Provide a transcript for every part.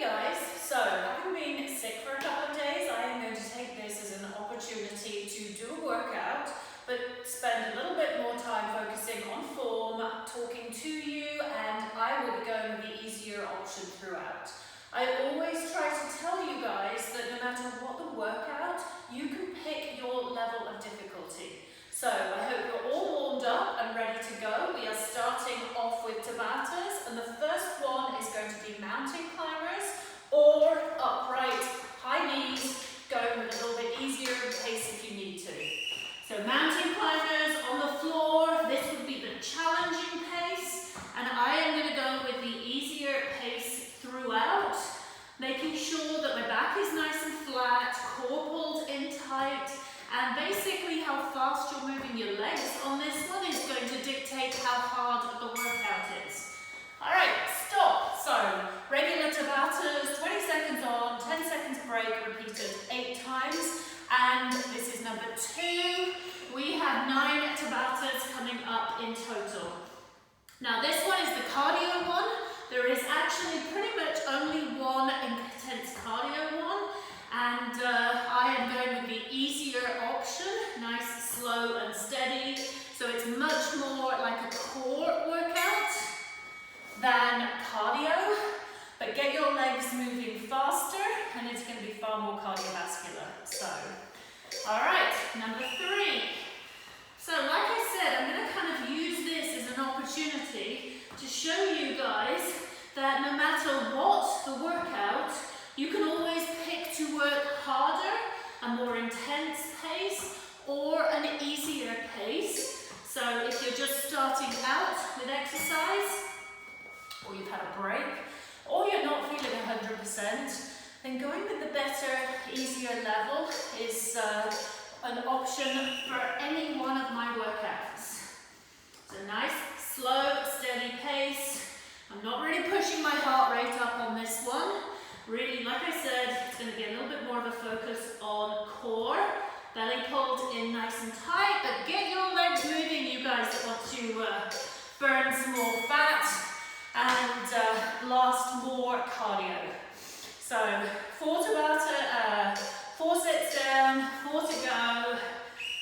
Guys, so having been sick for a couple of days, I am going to take this as an opportunity to do a workout, but spend a little bit more time focusing on form, talking to you, and I will be going with the easier option throughout. I always try to tell you guys that no matter what the workout, you can pick your level of difficulty. So I hope you're all warmed up and ready to go. We are starting off with Tabatas, and the first one is going to be mountain climbers or upright high knees, going with a little bit easier pace if you need to. So mountain climbers on the floor, this would be the challenging pace, and I am going to go with the easier pace throughout, making sure that my back is nice and flat, core pulled in tight, and basically how fast you're moving your legs on this one is going to dictate how hard the workout is. Alright, stop. So, regular Tabatas, 20 seconds on, 10 seconds break, repeated 8 times. And this is number 2. We have 9 Tabatas coming up in total. Now this one is the cardio one. There is actually pretty much only one intense cardio one. And I am going with the easier option, nice, slow and steady. So it's much more like a core workout than cardio, but get your legs moving faster and it's going to be far more cardiovascular. So, all right, number 3. So like I said, I'm going to kind of use this as an opportunity to show you guys that no matter what the workout, you can always pick to work harder, a more intense pace, or an easier pace. So if you're just starting out with exercise, or you've had a break, or you're not feeling 100%, then going with the better, easier level is an option for any one of my workouts. It's a nice, slow, steady pace. I'm not really pushing my heart rate up on this one. Really, like I said, it's going to be a little bit more of a focus on core, belly pulled in nice and tight, but get your legs moving, you guys that want to burn some more fat and last more cardio. So 4 Tabata, 4 sets down, 4 to go.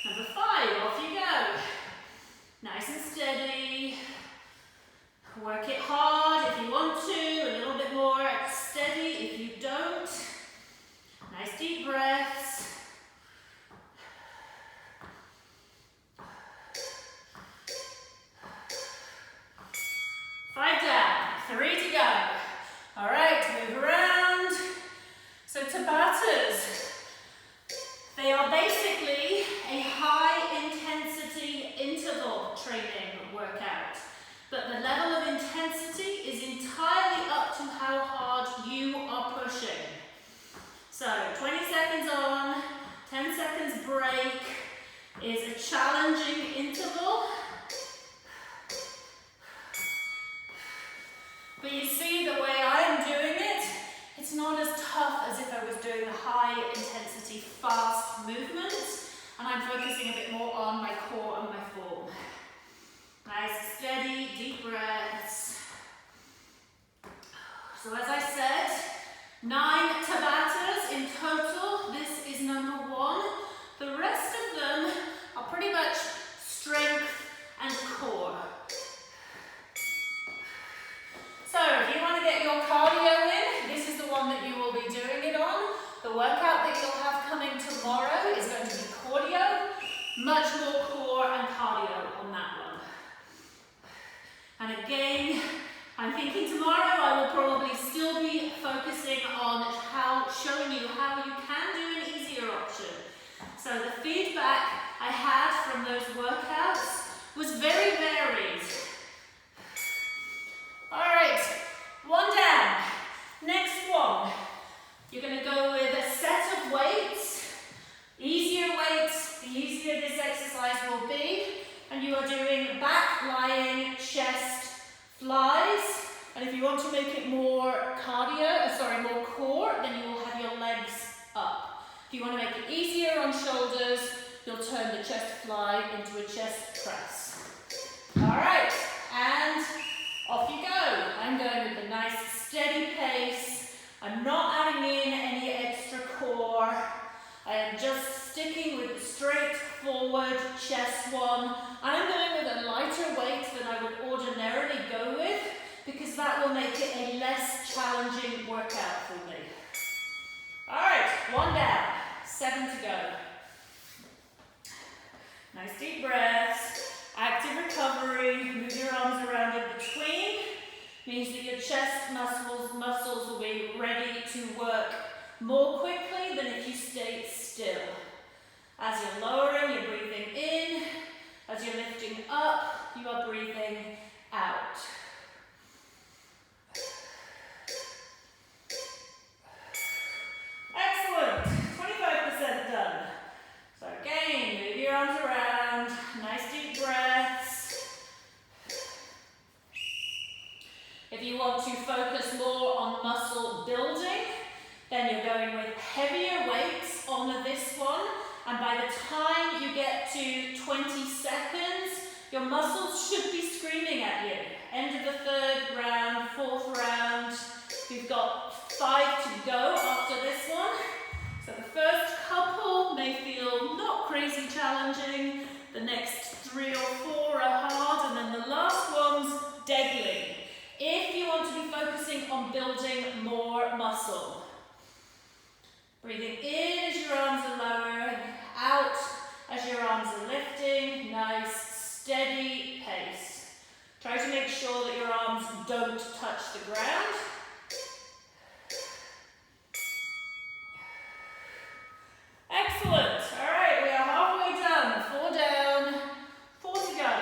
Number 5, off you go. Nice and steady. Work it hard if you want to, a little bit more steady if you don't. Nice deep breaths. Five down, 3 to go. All right, move around. So Tabatas, they are basically a high intensity interval training workout. But the level of intensity is entirely up to how hard you are pushing. So 20 seconds on, 10 seconds break is a challenging interval. But you see the way I'm doing it, it's not as tough as if I was doing a high intensity fast movement, and I'm focusing a bit more on my core and my form. Nice, steady, deep breaths. So as I said, 9 Tabatas in total. This is number 1. The rest of them are pretty much strength and core. So if you want to get your cardio in, this is the one that you will be doing it on. The workout that you'll have coming tomorrow is going to be cardio, much more core and cardio on that one. And again, I'm thinking tomorrow I will probably still be focusing on showing you how you can do an easier option. So the feedback I had from those workouts was very varied. All right, 1 down. Next one. You're going to go with a set of weights. Easier weights, the easier this exercise will be. And you are doing back lying chest flies. And if you want to make it more more core, then you will have your legs up. If you want to make it easier on shoulders, you'll turn the chest fly into a chest press. All right, and off you go. I'm going with a nice steady pace, I'm not adding in any extra core. I am just sticking with the straightforward chest one. And I'm going with a lighter weight than I would ordinarily go with, because that will make it a less challenging workout for me. All right, one down, 7 to go. Nice deep breaths, active recovery, move your arms around in between. Means that your chest muscles will be ready to work more quickly than if you stayed still. As you're lowering, you're breathing in. As you're lifting up, you are breathing out. Excellent, 25% done. So again, move your arms around, nice deep breaths. If you want to focus more on muscle building, then you're going with heavier weights on this one. And by the time you get to 20 seconds, your muscles should be screaming at you. End of the 3rd round, 4th round. You've got 5 to go after this one. So the first couple may feel not crazy challenging. The next 3 or 4 are hard, and then the last one's deadly. If you want to be focusing on building more muscle. Breathing in as your arms are lowering, out as your arms are lifting. Nice, steady pace. Try to make sure that your arms don't touch the ground. Excellent. All right, we are halfway done. 4 down, 4 to go.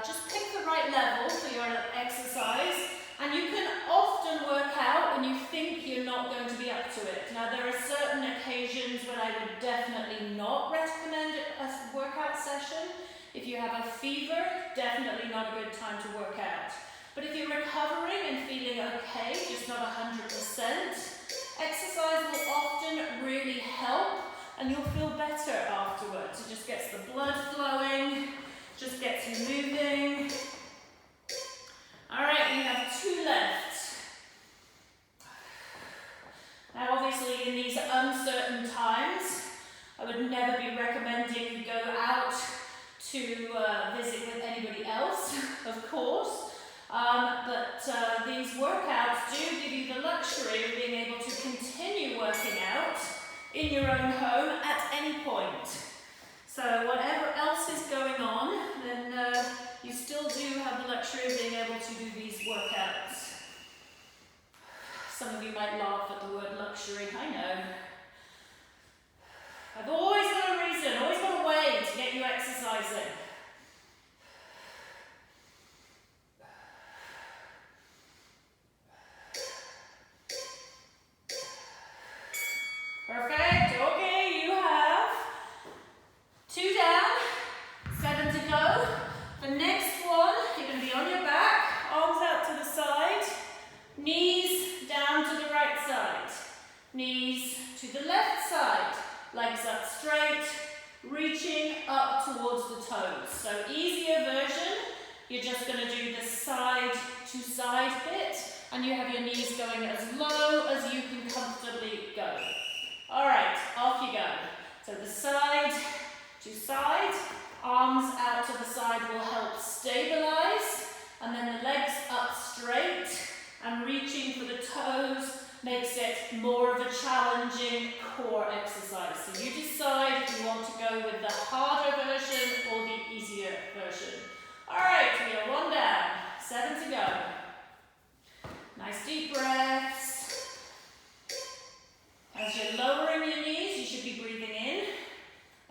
Just pick the right level for your exercise, and you can often work out when you think you're not going to be up to it. Now, there are certain occasions when I would definitely not recommend a workout session. If you have a fever, definitely not a good time to work out. But if you're recovering and feeling okay, just not 100%, exercise will often really help, and you'll feel better afterwards. It just gets the blood flowing, just gets you moving. All right, we have 2 left. Now, obviously, in these uncertain times, I would never be recommending you go out to visit with anybody else, of course. But these workouts do give you the luxury of being able to continue working out in your own home at any point. So whatever else is going on, then you still do have the luxury of being able to do these workouts. Some of you might laugh at the word luxury, I know. I've always got a reason, always got a way to get you exercising. Perfect, okay, you have 2 down, 7 to go. The next one, you're going to be on your back, arms out to the side, knees down to the right side, knees to the left side, legs up straight, reaching up towards the toes. So easier version, you're just going to do the side to side bit, and you have your knees going as low as you can comfortably go. All right, off you go. So the side to side, arms out to the side will help stabilize, and then the legs up straight and reaching for the toes makes it more of a challenging core exercise. So you decide if you want to go with the harder version or the easier version. All right, we are 1 down, 7 to go. Nice deep breaths. As you're lowering your knees, you should be breathing in.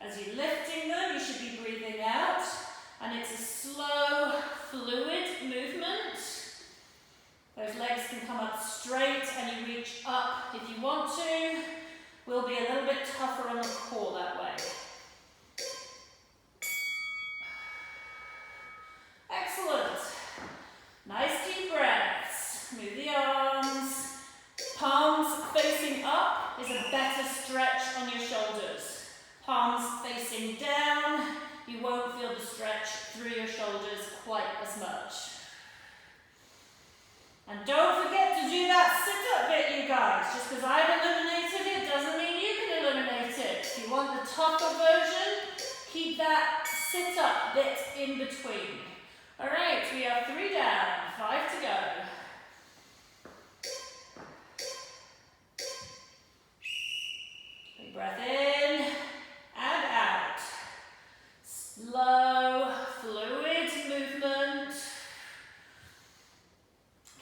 As you're lifting them, you should be breathing out. And it's a slow, fluid movement. Those legs can come up straight, and you reach up if you you want to. We'll be a little bit tougher on the core that way. Excellent. Nice deep breaths. Move the arms. Palms facing up is a better stretch on your shoulders. Palms facing down, you won't feel the stretch through your shoulders quite as much. And don't forget to do that sit-up bit, you guys. Just because I've eliminated it doesn't mean you can eliminate it. If you want the tougher version, keep that sit-up bit in between. All right, we have 3 down, 5 to go. Big breath in and out. Slow, fluid movement.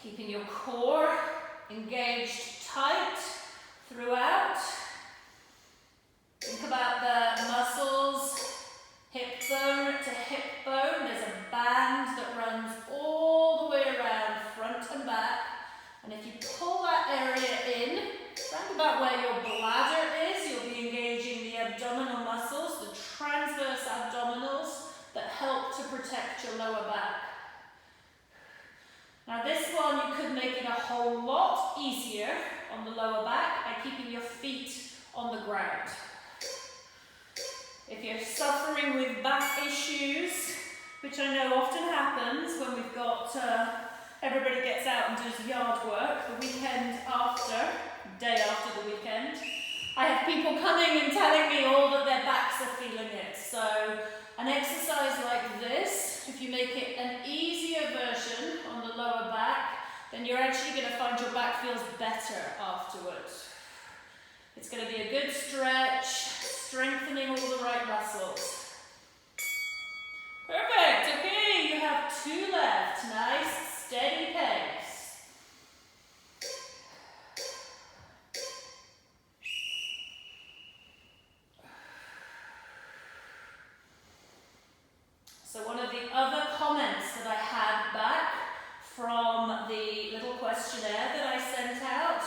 Keeping your core engaged tight throughout. Think about the muscles, hip bone to hip bone. There's a band that runs all the way around, front and back. And if you pull that area in, round about where your bladder is, you'll be engaging the abdominal muscles, the transverse abdominals that help to protect your lower back. Now this one, you could make it a whole lot easier on the lower back by keeping your feet on the ground. If you're suffering with back issues, which I know often happens when we've got, everybody gets out and does yard work the weekend after, day after the weekend, I have people coming and telling me all that their backs are feeling it. So an exercise like this, if you make it an easier version on the lower back, then you're actually going to find your back feels better afterwards. It's going to be a good stretch, strengthening all the right muscles. Perfect. Okay, you have 2 left. Nice, steady pace. So one of the other comments that I had back from the little questionnaire that I sent out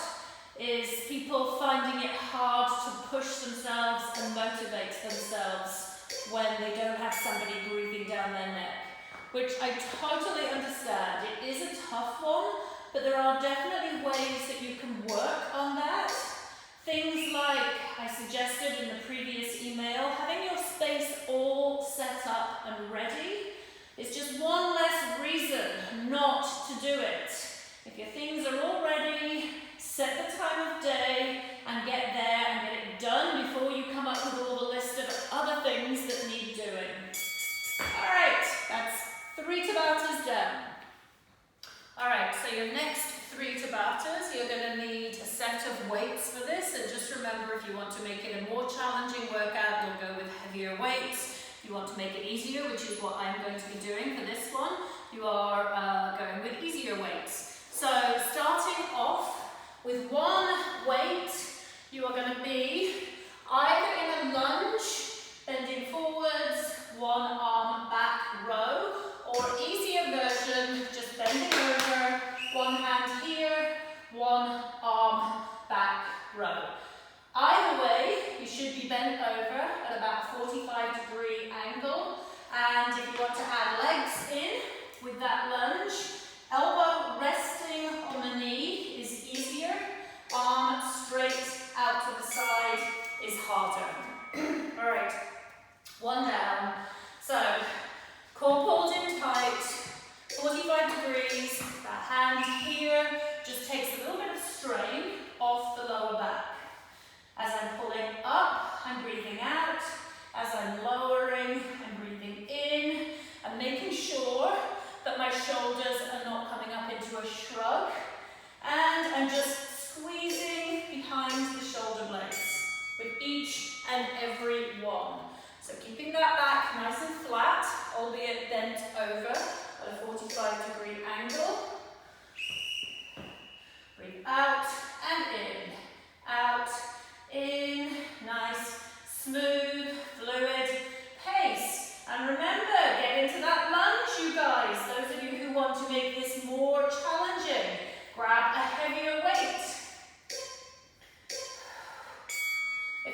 is people finding it hard to push themselves and motivate themselves when they don't have somebody breathing down their neck, which I totally understand. It is a tough one, but there are definitely ways that you can work on that. Things like I suggested in the previous email, having your space all set up and ready is just one less reason not to do it. If your things are all ready, set the time of day and get there and get it done before you come up with all the list of other things that need doing. All right, that's 3 Tabatas done. All right, so your next 3 Tabatas, you're going to need a set of weights for this. And just remember, if you want to make it a more challenging workout, you'll go with heavier weights. If you want to make it easier, which is what I'm going to be doing for this one, you are going with easier weights. So starting off with 1 weight, you are going to be either in a lunge, bending forwards, 1 arm back row, or easier version, just bending over, 1 hand here, 1 arm back row. Either way, you should be bent over at about a 45-degree angle. And if you want to add legs in with that lunge, elbow resting on the knee is easier. Arm straight out to the side is harder. All right, 1 down. So, core pulled in tight, 45 degrees. That hand here just takes a little bit of strain off the lower back.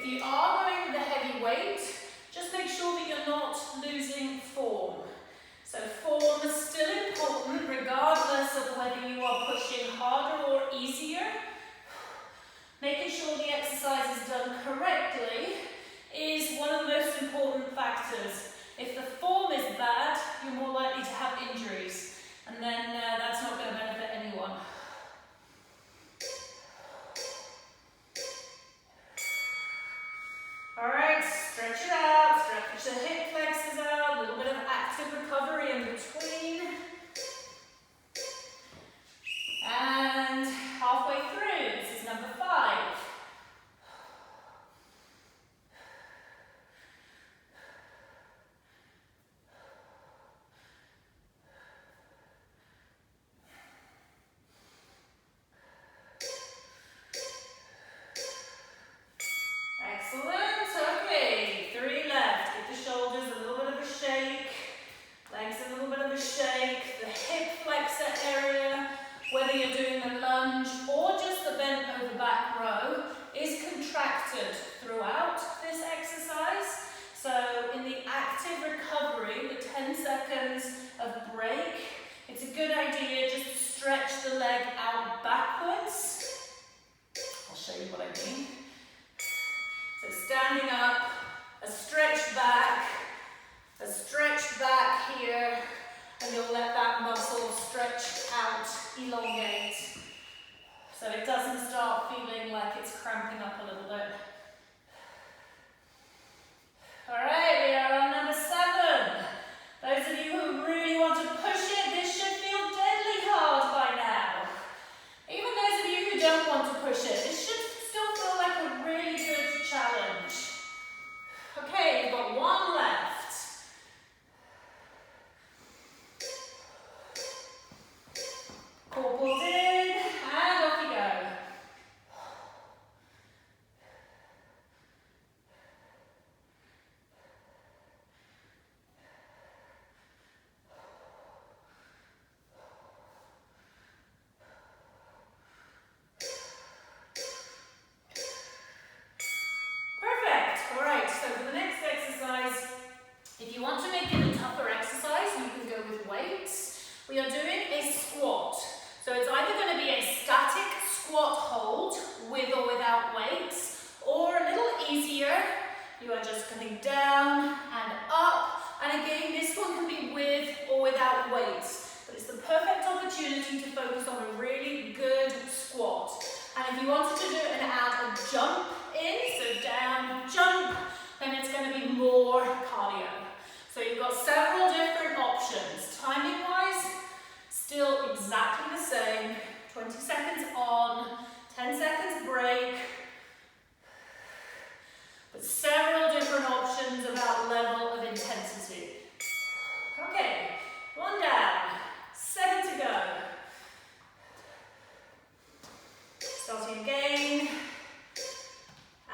If you are going with a heavy weight, just make sure that you're not losing form. So form is still important regardless of whether you are pushing harder or easier. Making sure the exercise is done correctly is one of the most important factors. If the form is bad, you're more likely to have injuries, and then that's not going to benefit anyone. Alright, stretch it out, stretch the hip flexors out, a little bit of active recovery in between. And halfway through, this is number 5. Excellent. Okay, 3 left. Give the shoulders a little bit of a shake, legs a little bit of a shake, the hip flexor area, whether you're doing the lunge or just the bent over back row, is contracted throughout this exercise. So in the active recovery, the 10 seconds of break, it's a good idea just to stretch the leg out backwards. I'll show you what I mean. So standing up, a stretch back here, and you'll let that muscle stretch out, elongate, so it doesn't start feeling like it's cramping up a little bit. Alright, we are on number 7. Those of you who really want to push it, this should feel deadly hard by now. Even those of you who don't want to push it, this should still feel like a really good challenge. Okay, we've got 1 left. Core pulls in, and off you go. Perfect. All right, so for the next exercise, if you want to make it a tougher exercise, you can go with weights. We are doing a squat. So it's either going to be a static squat hold with or without weights, or a little easier, you are just coming down and up. And again, this one can be with or without weights, but it's the perfect opportunity to focus on a really good squat. And if you wanted to do it and add a jump in, so down, jump, then it's going to be more cardio. So you've got several different options. Timing-wise, still exactly the same. 20 seconds on, 10 seconds break. But several different options about level of intensity. Okay, 1 down, 7 to go. Starting again.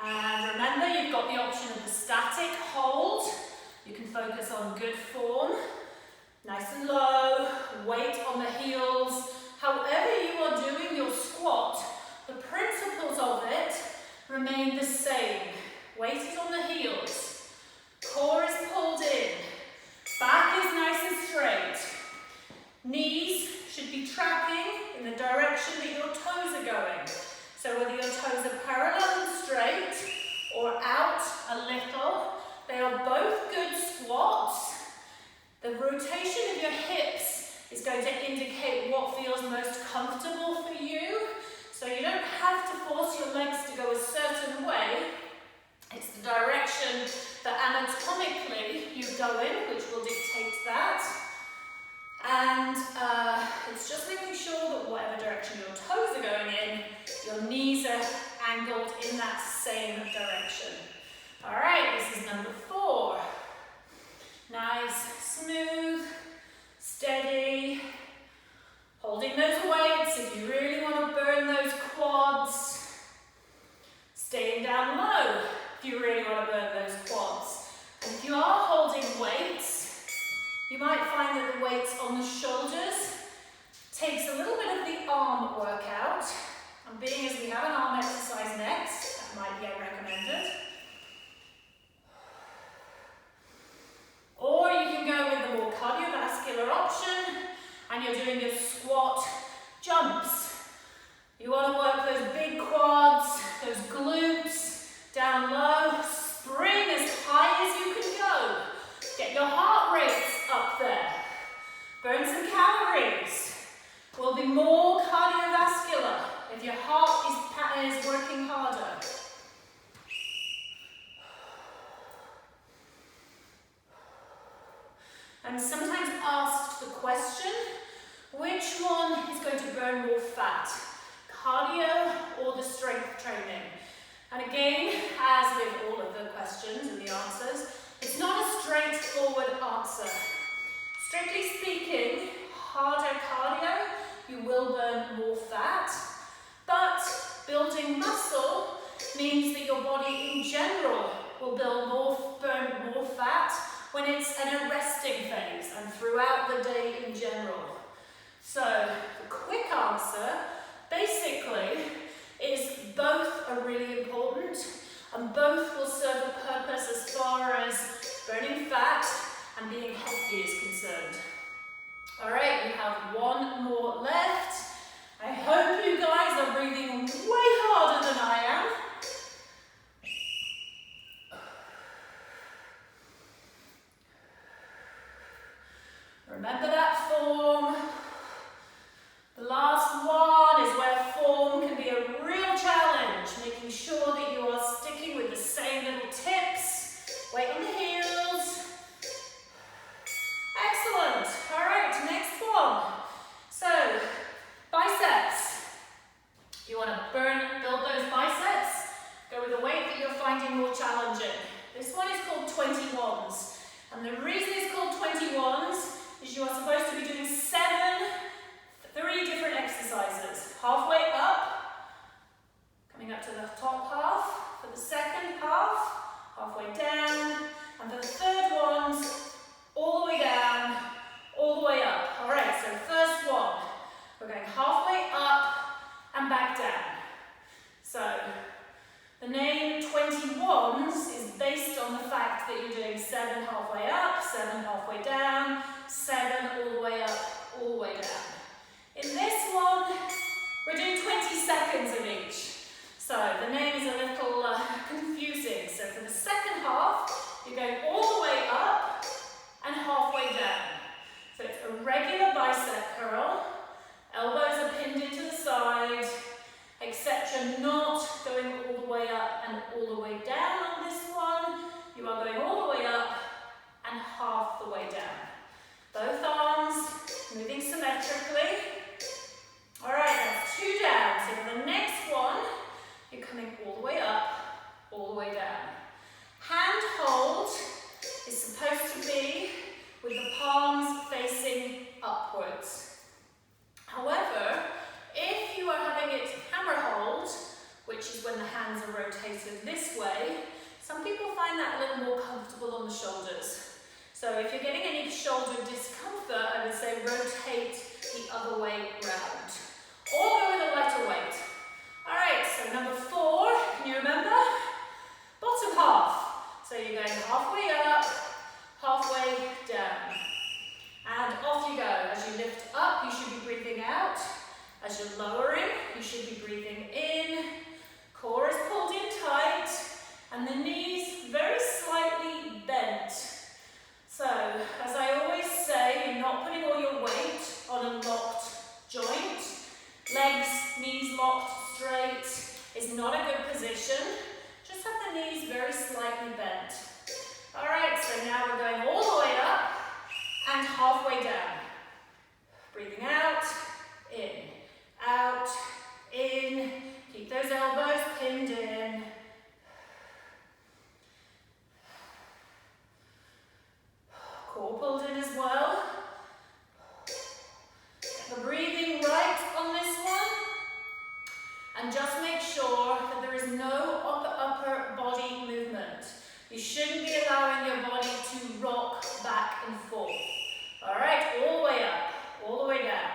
And remember, you've got the option of the static hold. You can focus on good form. Nice and low, weight on the heels. However you are doing your squat, the principles of it remain the same. Weight is on the heels. Core is pulled in. Back is nice and straight. Knees should be tracking in the direction that your toes are going. So whether your toes are parallel and straight or out a little, they are both good squats. The rotation of your hips is going to indicate what feels most comfortable for you. So you don't have to force your legs to go a certain way. It's the direction that anatomically you go in, which will dictate that. And it's just making sure that whatever direction your toes are going in, your knees are angled in that same direction. All right, this is number 4. Nice, smooth, steady. Holding those weights if you really want to burn those quads. Staying down low if you really want to burn those quads. And if you are holding weights, you might find that the weights on the shoulders takes a little bit of the arm workout. And being as we have an arm exercise next, that might be unrecommended. cardio or the strength training? And again, as with all of the questions and the answers, it's not a straightforward answer. Strictly speaking, harder cardio, you will burn more fat, but building muscle means that your body in general will burn more fat when it's in a resting phase and throughout the day in general. So the quick answer basically is both are really important and both will serve a purpose as far as burning fat and being healthy is concerned. All right, we have one more left. I hope you guys are breathing way harder than I am. Remember that form. The last one is where form can be a real challenge, making sure that you are sticking with the same little tips. Weight on the heels. Excellent. All right, next one. So, biceps. You want to build those biceps. Go with a weight that you're finding more challenging. This one is called 21s. And the reason it's called 21s is you are supposed to be doing 3 different exercises. Halfway up, coming up to the top half. For the second half, halfway down. And the third one's all the way down, all the way up. All right, so first one, we're going halfway up and back down. So the name 21s is based on the fact that you're doing 7 halfway up, 7 halfway down, 7 all the way up, all the way down. In this one, we're doing 20 seconds of each. So the name is a little confusing. So for the second half, you're going all the way up and halfway down. So it's a regular bicep curl. Elbows are pinned into the side, except you're not going all the way up and all the way down on this one. You are going all the way up and half the way down. Both arms moving symmetrically. All right, that's 2 down. So for the next one, you're coming all the way up, all the way down. Hand hold is supposed to be with the palms facing upwards. However, if you are having it hammer hold, which is when the hands are rotated this way, some people find that a little more comfortable on the shoulders. So if you're getting any shoulder discomfort, I would say rotate the other way round. Or go with a lighter weight. All right, so number 4, can you remember? Bottom half. So you're going halfway up, halfway down. And off you go. As you lift up, you should be breathing out. As you're lowering, you should be breathing in. Core is pulled in tight, and the knees very slightly bent. So, as I always say, you're not putting all your weight on a locked joint. Legs, knees locked straight is not a good position. Just have the knees very slightly bent. All right, so now we're going all the way up and halfway down. Breathing out, in. Keep those elbows pinned in. Core pulled in as well. Get the breathing right on this one. And just make sure that there is no upper body movement. You shouldn't be allowing your body to rock back and forth. All right, all the way up, all the way down.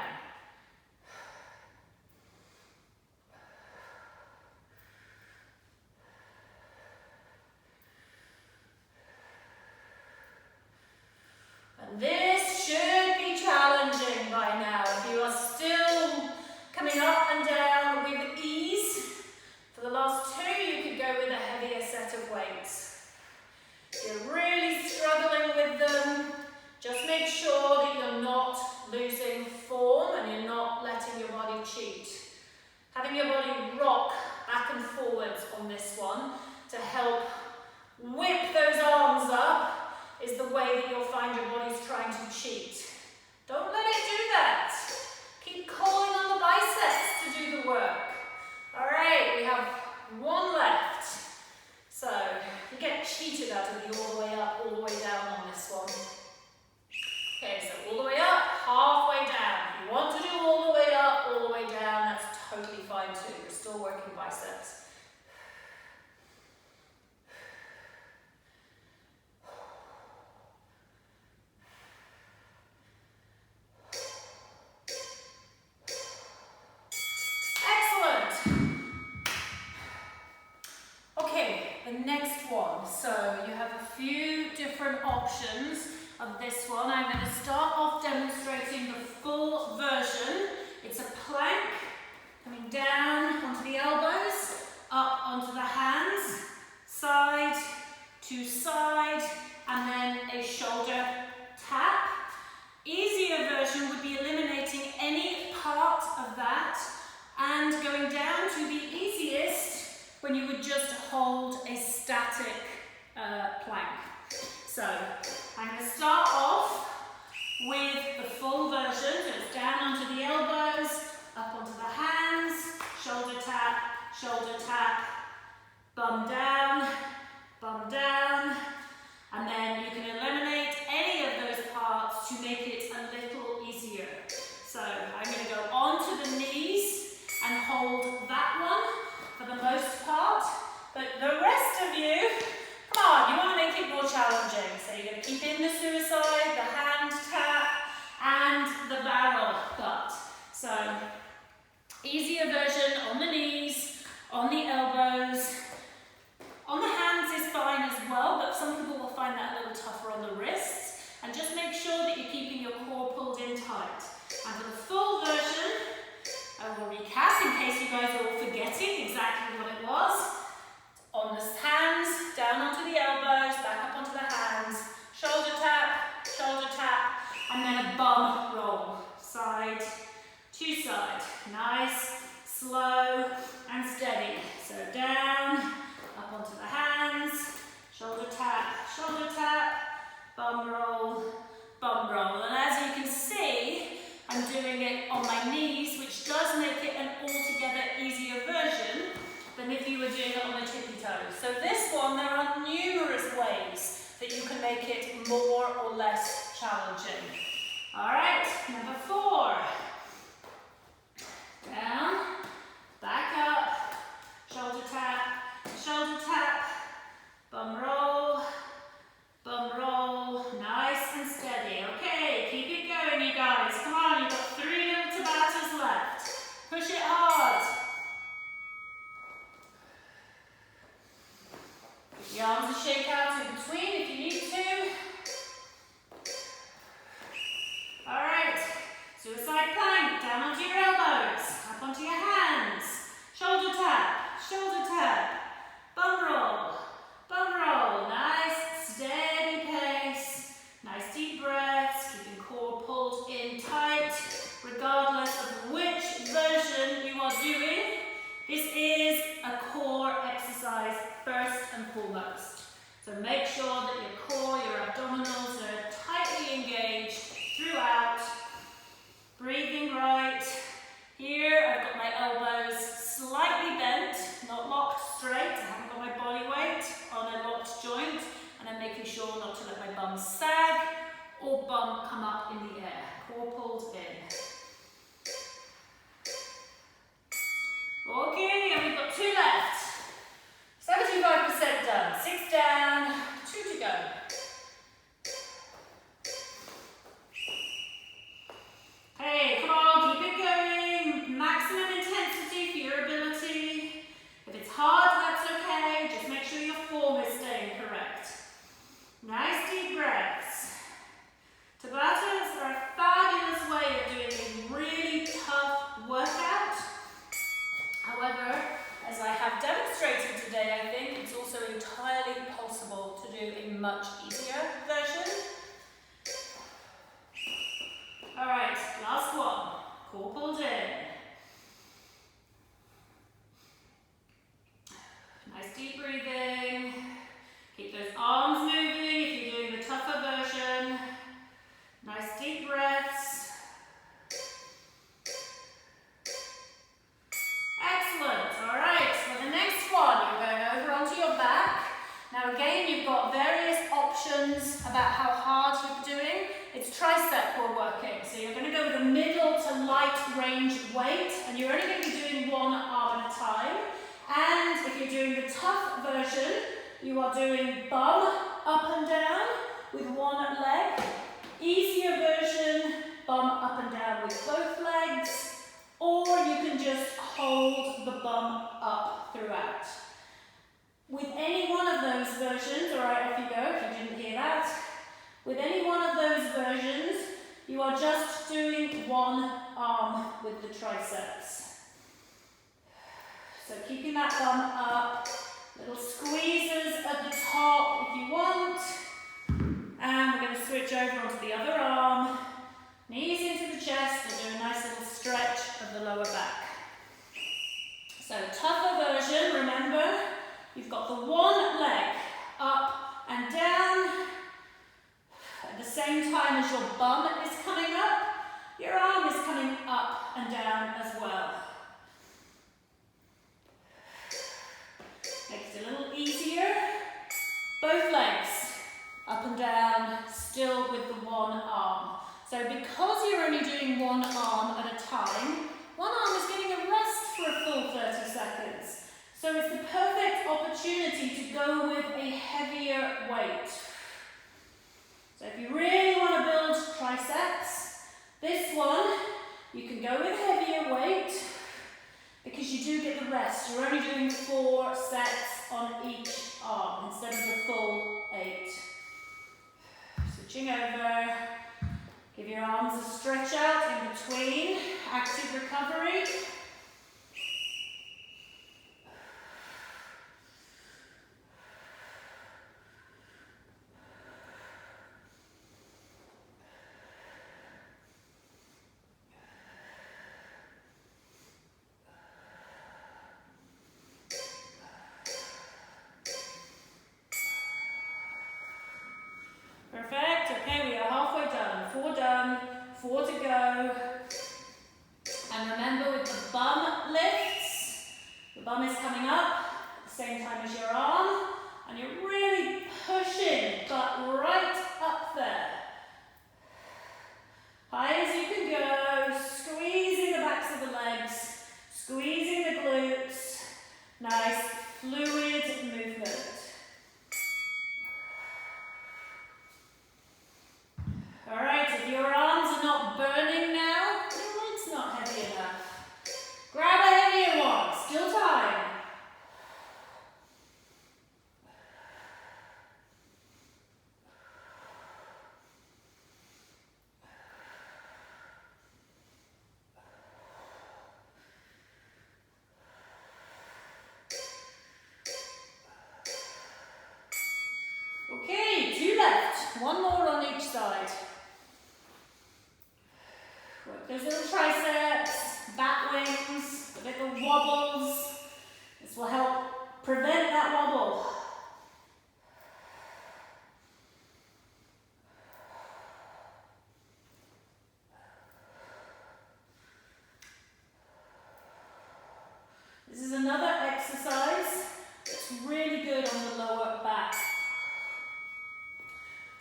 And this should be challenging by now. If you are still coming up and down with ease, for the last 2, you could go with a heavier set of weights. If you're really struggling with them, just make sure that you're not losing form and you're not letting your body cheat. Having your body rock back and forwards on this one to help whip those arms up is the way that you'll find your body's trying to cheat. Don't let it do that. Keep calling on the biceps to do the work. All right, we have one left. So you get cheated out of the all the way up, all the way down on this one. Okay, so all the way up, halfway down. If you want to do all the way up, all the way down, that's totally fine too. You're still working biceps. The next one, so you have a few different options of this one. I'm going to start off demonstrating the full version. It's a plank coming down onto the elbows, up onto the hands, side to side, and then a shoulder tap. Easier version would be eliminating any part of that and going down to the easiest when you would just hold a static plank. So I'm going to start off with the full version. So it's down onto the elbows, up onto the hands, shoulder tap, bum down, and then you can eliminate any of those parts to make it a little easier. So I'm going to go onto the knees and hold that one for the most part, but the rest of you, come on, you want to make it more challenging. So you're going to keep in the suicide, the hand tap, and the barrel butt. So easier version on the knees, on the elbows, on the hands is fine as well, but some people will find that a little tougher on the wrists. And just make sure that you're keeping your core pulled in tight. And for the full version, I will recap in case you guys are all forgetting exactly what it was. On the hands, down onto the elbows, back up onto the hands, shoulder tap, and then a bum roll. Side to side. Nice, slow, and steady. So down, up onto the hands, shoulder tap, bum roll. And as you can see, I'm doing it on my knees, which does make it an altogether easier version than if you were doing it on the tippy toes. So this one, there are numerous ways that you can make it more or less challenging. All right, number 4. Down, back up, shoulder tap, bum roll, nice and steady. Okay, keep it going, you guys. Come on, you've got 3 little Tabatas left. Push it hard. Put your arms to shake out in between if you need to. All right, suicide plank, down onto your elbows, up onto your hands, shoulder tap, bum roll, nice, steady pace, nice deep breaths, keeping core pulled in tight, regardless of which version you are doing. This is a core exercise first and foremost. So make sure that your core, your abdominals are tightly engaged throughout. Breathing right. Here I've got my elbows slightly bent, not locked straight. I haven't got my body weight on a locked joint, and I'm making sure not to let my bum sag or bum come up in the air. Core pulled in. Okay, and we've got 2 left. 75% done. 6 down, 2 to go. Hey, come on, keep it going. Maximum intensity for your ability. If it's hard, that's okay. Just make sure your form is staying correct. Nice deep breaths. Tabatas are a fabulous way of doing a really tough workout. However, as I have demonstrated today, I think it's also entirely possible to do a much easier version. All right, last one. Core pulled in. Nice deep breathing. Keep those arms moving if you're doing the tougher version. Nice deep breaths. Excellent. All questions about how hard you're doing, it's tricep we're working. So you're going to go with a middle to light range weight, and you're only going to be doing one arm at a time. And if you're doing the tough version, you are doing bum up and down with one leg. Easier version, bum up and down with both legs, or you can just hold the bum up throughout. With any one of those versions, all right, off you go if you didn't hear that. With any one of those versions, you are just doing one arm with the triceps. So keeping that bum up, little squeezes at the top if you want. And we're going to switch over onto the other arm. Knees into the chest and do a nice little stretch of the lower back. So tougher version, remember, you've got the one leg up and down. At the same time as your bum is coming up, your arm is coming up and down as well. Makes it a little easier. Both legs up and down, still with the one arm. So because you're only doing one arm at a time, one arm is getting a rest for a full 30 seconds. So it's the perfect opportunity to go with a heavier weight. So if you really want to build triceps, this one, you can go with heavier weight because you do get the rest. You're only doing 4 sets on each arm instead of the full 8. Switching over. Give your arms a stretch out in between. Active recovery. Perfect. Okay, we are halfway done. 4 done, 4 to go. And remember with the bum lifts, the bum is coming up at the same time as your arm, and you're really pushing, but right up there. High as you can go, squeezing the backs of the legs, squeezing the glutes. Nice fluid movement. All right, if your arms are not burning now, your weight's not heavy enough. Grab a heavier one, still time. Okay, 2 left, 1 more on each side. Work those little triceps, bat wings, the little wobbles. This will help prevent that wobble. This is another exercise that's really good on the lower back.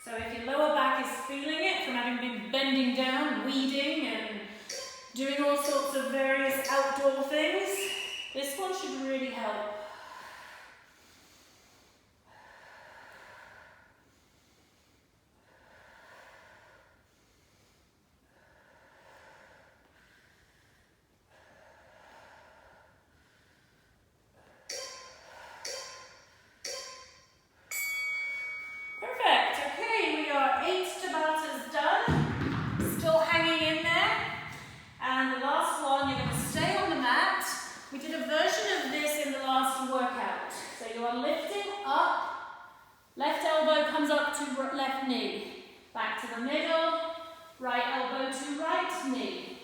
So if your lower back is feeling it from having been bending down, weeding and doing all sorts of various outdoor things, this one should really help. Perfect. Okay, we are 8 Tabatas done. Still hanging in there. And the last one, you're going to stay on the mat. We did a version of this in the last workout. So you are lifting up, left elbow comes up to left knee. Back to the middle, right elbow to right knee.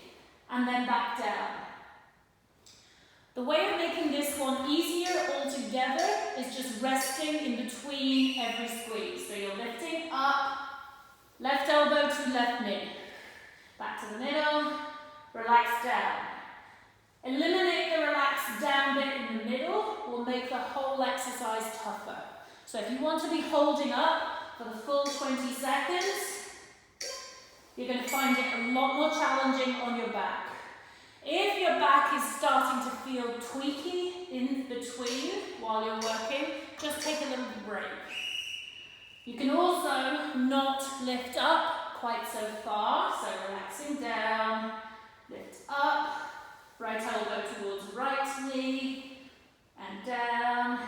And then back down. The way of making this one easier altogether is just resting in between every squeeze. So you're lifting up, left elbow to left knee. Back to the middle, relax down. Eliminate the relaxed down bit in the middle will make the whole exercise tougher. So if you want to be holding up for the full 20 seconds, you're going to find it a lot more challenging on your back. If your back is starting to feel tweaky in between while you're working, just take a little break. You can also not lift up quite so far, so relaxing down, lift up, right elbow towards right knee, and down.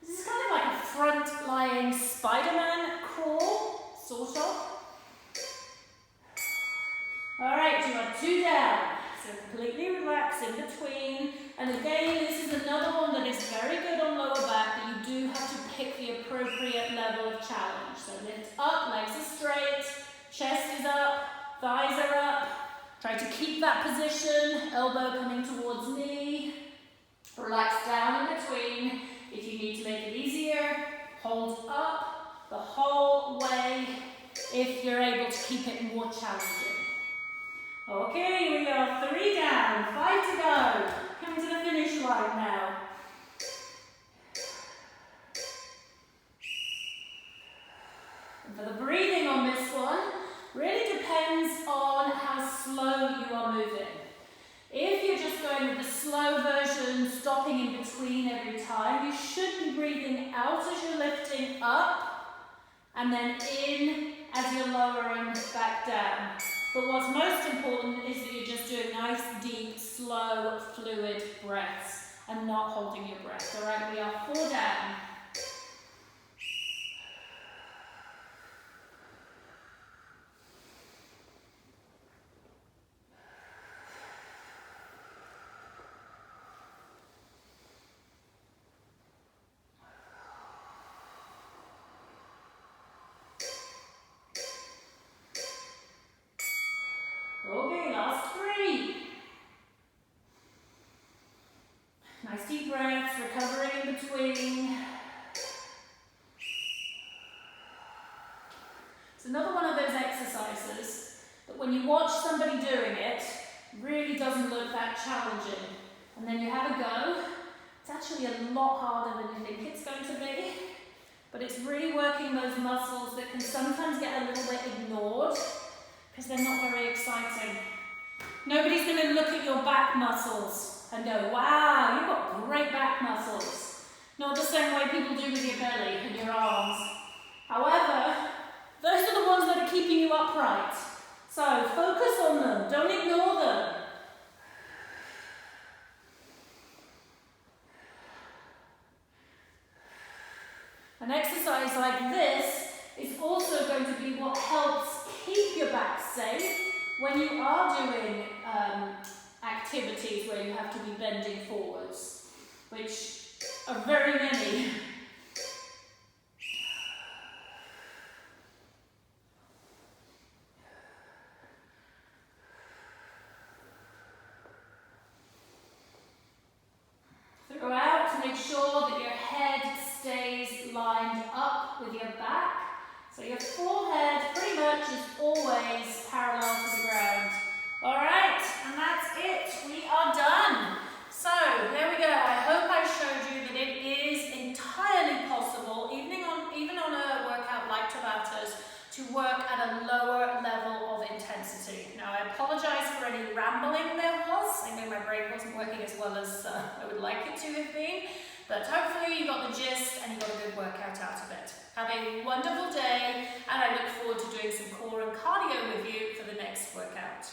This is kind of like a front-lying Spider-Man crawl, sort of. All right, you are 2 down. So completely relax in between. And again, this is another one that is very good on lower back, but you do have to pick the appropriate level of challenge. So lift up, legs are straight, chest is up, thighs are up. Try to keep that position, elbow coming towards knee. Relax down in between. If you need to make it easier, hold up the whole way if you're able to keep it more challenging. Okay, we are 3 down, 5 to go. Coming to the finish line now. And for the breathing on this one, really depends on how slow you are moving. If you're just going with the slow version, stopping in between every time, you should be breathing out as you're lifting up and then in as you're lowering back down. But what's most important is that you're just doing nice, deep, slow, fluid breaths and not holding your breath. All right, we are 4 down. Okay, last 3. Nice deep breaths, recovering in between. It's another one of those exercises that when you watch somebody doing it, really doesn't look that challenging. And then you have a go. It's actually a lot harder than you think it's going to be. But it's really working those muscles that can sometimes get a little bit ignored because they're not very exciting. Nobody's going to look at your back muscles and go, wow, you've got great back muscles. Not the same way people do with your belly and your arms. However, those are the ones that are keeping you upright. So focus on them, don't ignore them. An exercise like this is also going to be what helps keep your back safe when you are doing activities where you have to be bending forwards, which are very many. Throughout, to make sure that your head stays lined up with your back. So your forehead pretty much is always parallel to the ground. All right, and that's it. We are done. So there we go. I hope I showed you that it is entirely possible, even on a workout like Tabatas, to work at a lower level of intensity. Now I apologize for any rambling there was. I know my brain wasn't working as well as I would like it to have been, but hopefully you got the gist and you got a good workout out of it. Have a wonderful day, and I look forward to doing some core and cardio with you for the next workout.